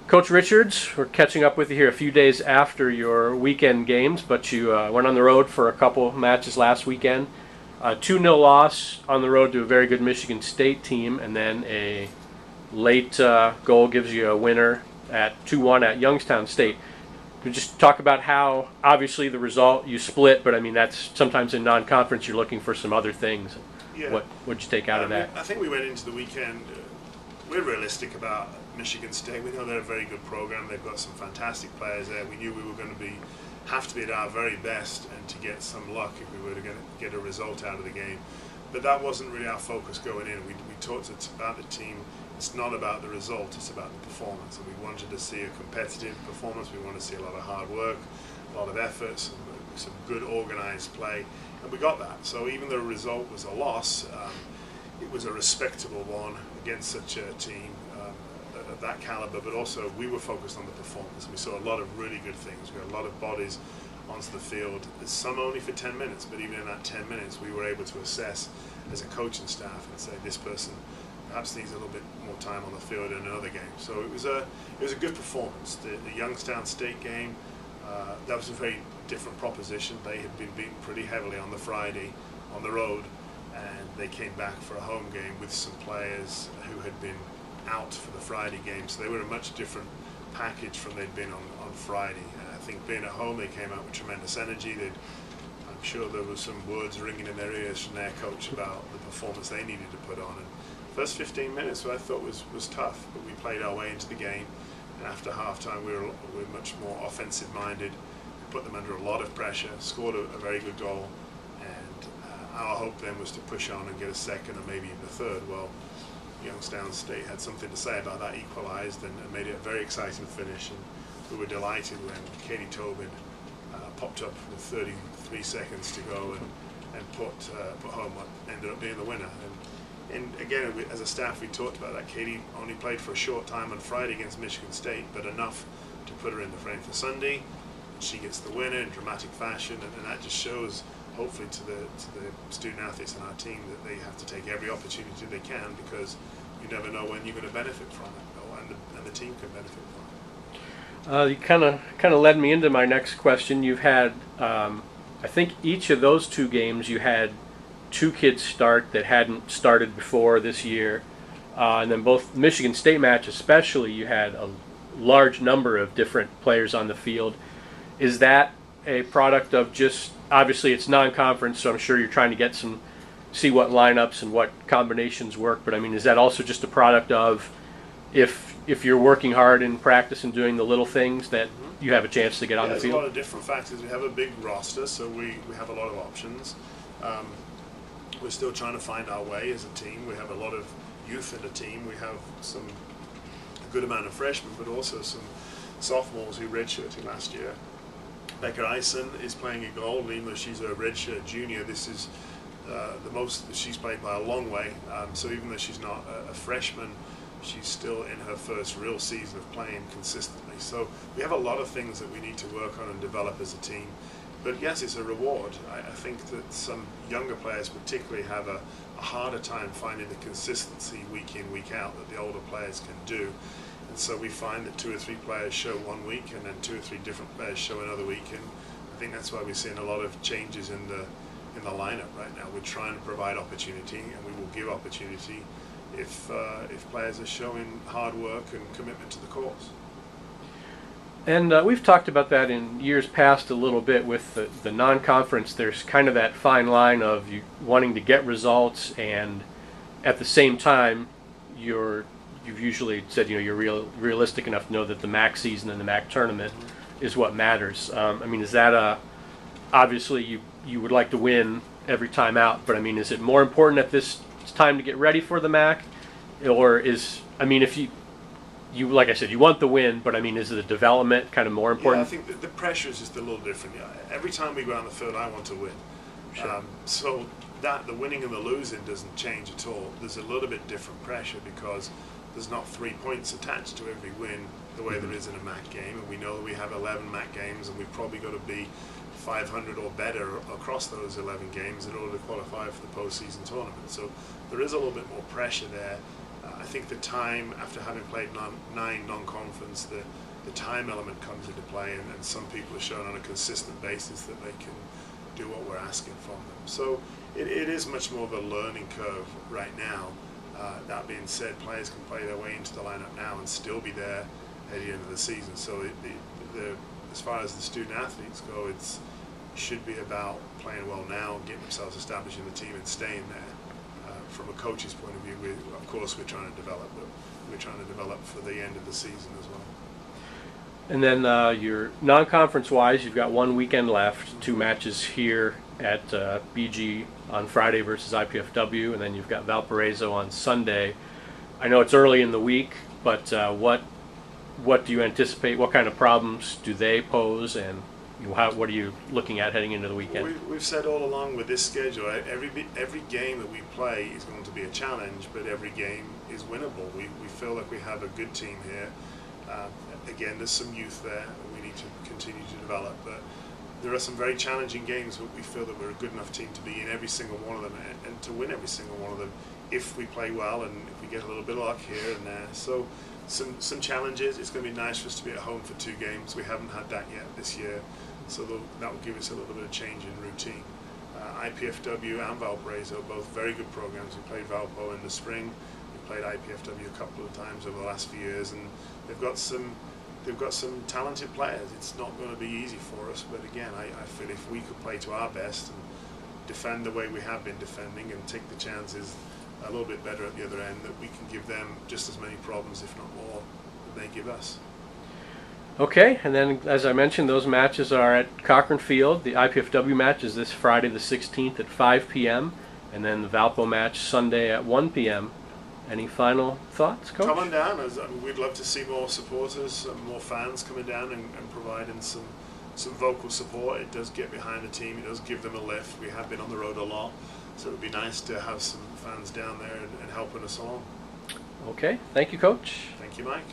Coach Richards, we're catching up with you here a few days after your weekend games, but you went on the road for a couple matches last weekend. 2-0 loss on the road to a very good Michigan State team, and then a late goal gives you a winner at 2-1 at Youngstown State. We just talk about how, obviously, the result, you split, but I mean, that's sometimes in non-conference you're looking for some other things. Yeah. What'd you take out of that? I think we went into the weekend, we're realistic about Michigan State. We know they're a very good program. They've got some fantastic players there. We knew we were going to have to be at our very best and to get some luck if we were to get a result out of the game. But that wasn't really our focus going in. We talked about the team. It's not about the result, it's about the performance. And we wanted to see a competitive performance. We want to see a lot of hard work, a lot of effort, some good organized play. And we got that. So even though the result was a loss, it was a respectable one against such a team of that caliber, but also we were focused on the performance. We saw a lot of really good things. We had a lot of bodies onto the field, some only for 10 minutes, but even in that 10 minutes we were able to assess as a coaching staff and say this person perhaps needs a little bit more time on the field in another game. So it was a good performance. The Youngstown State game, that was a very different proposition. They had been beaten pretty heavily on the Friday on the road, and they came back for a home game with some players who had been out for the Friday game, so they were a much different package from they'd been on Friday. I think being at home, they came out with tremendous energy. I'm sure there was some words ringing in their ears from their coach about the performance they needed to put on. And the first 15 minutes, what I thought was tough, but we played our way into the game. And after halftime, we were much more offensive-minded. We put them under a lot of pressure, scored a very good goal, and our hope then was to push on and get a second or maybe even a third. Well, Youngstown State had something to say about that, equalised and made it a very exciting finish, and we were delighted when Katie Tobin popped up with 33 seconds to go and put home what ended up being the winner. And again, as a staff, we talked about that. Katie only played for a short time on Friday against Michigan State, but enough to put her in the frame for Sunday. She gets the winner in dramatic fashion, and that just shows, hopefully, to the student athletes on our team that they have to take every opportunity they can, because you never know when you're going to benefit from it, and the team can benefit from it. You kind of led me into my next question. You've had, I think, each of those two games you had two kids start that hadn't started before this year, and then both Michigan State match especially, you had a large number of different players on the field. Is that a product of just, obviously it's non-conference, so I'm sure you're trying to see what lineups and what combinations work, but I mean, is that also just a product of if you're working hard in practice and doing the little things that you have a chance to get on the field? There's a lot of different factors. We have a big roster, so we have a lot of options. We're still trying to find our way as a team. We have a lot of youth in the team. We have a good amount of freshmen, but also some sophomores who redshirted last year. Becca Eisen is playing a goal, even though she's a redshirt junior. This is the most that she's played by a long way. So even though she's not a freshman, she's still in her first real season of playing consistently. So we have a lot of things that we need to work on and develop as a team. But yes, it's a reward. I think that some younger players particularly have a harder time finding the consistency week in, week out that the older players can do. And so we find that 2 or 3 players show one week and then 2 or 3 different players show another week. And I think that's why we're seeing a lot of changes in the lineup right now. We're trying to provide opportunity, and we will give opportunity if players are showing hard work and commitment to the cause. And we've talked about that in years past a little bit with the non-conference. There's kind of that fine line of you wanting to get results, and at the same time, you've usually said you're realistic enough to know that the MAC season and the MAC tournament is what matters. I mean, is that obviously you would like to win every time out, but I mean, is it more important at this time to get ready for the MAC, or if you like I said, you want the win, but I mean, is the development kind of more important? Yeah, I think the pressure is just a little different. Every time we go on the field, I want to win. Sure. So that the winning and the losing doesn't change at all. There's a little bit different pressure because there's not 3 points attached to every win the way there is in a MAC game, and we know that we have 11 MAC games, and we've probably got to be 500 or better across those 11 games in order to qualify for the postseason tournament. So there is a little bit more pressure there. I think the time, after having played 9 non-conference, the time element comes into play, and some people have shown on a consistent basis that they can do what we're asking from them. So it is much more of a learning curve right now. That being said, players can play their way into the lineup now and still be there at the end of the season. So as far as the student athletes go, it should be about playing well now, getting themselves established in the team and staying there. From a coach's point of view, of course we're trying to develop, but we're trying to develop for the end of the season as well. And then your non-conference wise, you've got one weekend left, 2 matches here at BG on Friday versus IPFW, and then you've got Valparaiso on Sunday. I know it's early in the week, but what do you anticipate? What kind of problems do they pose, and what are you looking at heading into the weekend? We've said all along with this schedule, every game that we play is going to be a challenge, but every game is winnable. We feel like we have a good team here. Again, there's some youth there that we need to continue to develop, but there are some very challenging games, but we feel that we're a good enough team to be in every single one of them and to win every single one of them if we play well and if we get a little bit of luck here and there. So some challenges. It's going to be nice for us to be at home for 2 games. We haven't had that yet this year, so that will give us a little bit of change in routine. IPFW and Valparaiso, both very good programs. We played Valpo in the spring. We played IPFW a couple of times over the last few years, and they've got some talented players. It's not going to be easy for us, but again, I feel if we could play to our best and defend the way we have been defending and take the chances a little bit better at the other end, that we can give them just as many problems, if not more, than they give us. Okay, and then as I mentioned, those matches are at Cochrane Field. The IPFW match is this Friday the 16th at 5 p.m. and then the Valpo match Sunday at 1 p.m. Any final thoughts, Coach? Come on down. We'd love to see more supporters, more fans coming down and providing some vocal support. It does get behind the team. It does give them a lift. We have been on the road a lot, so it would be nice to have some fans down there and helping us along. Okay. Thank you, Coach. Thank you, Mike.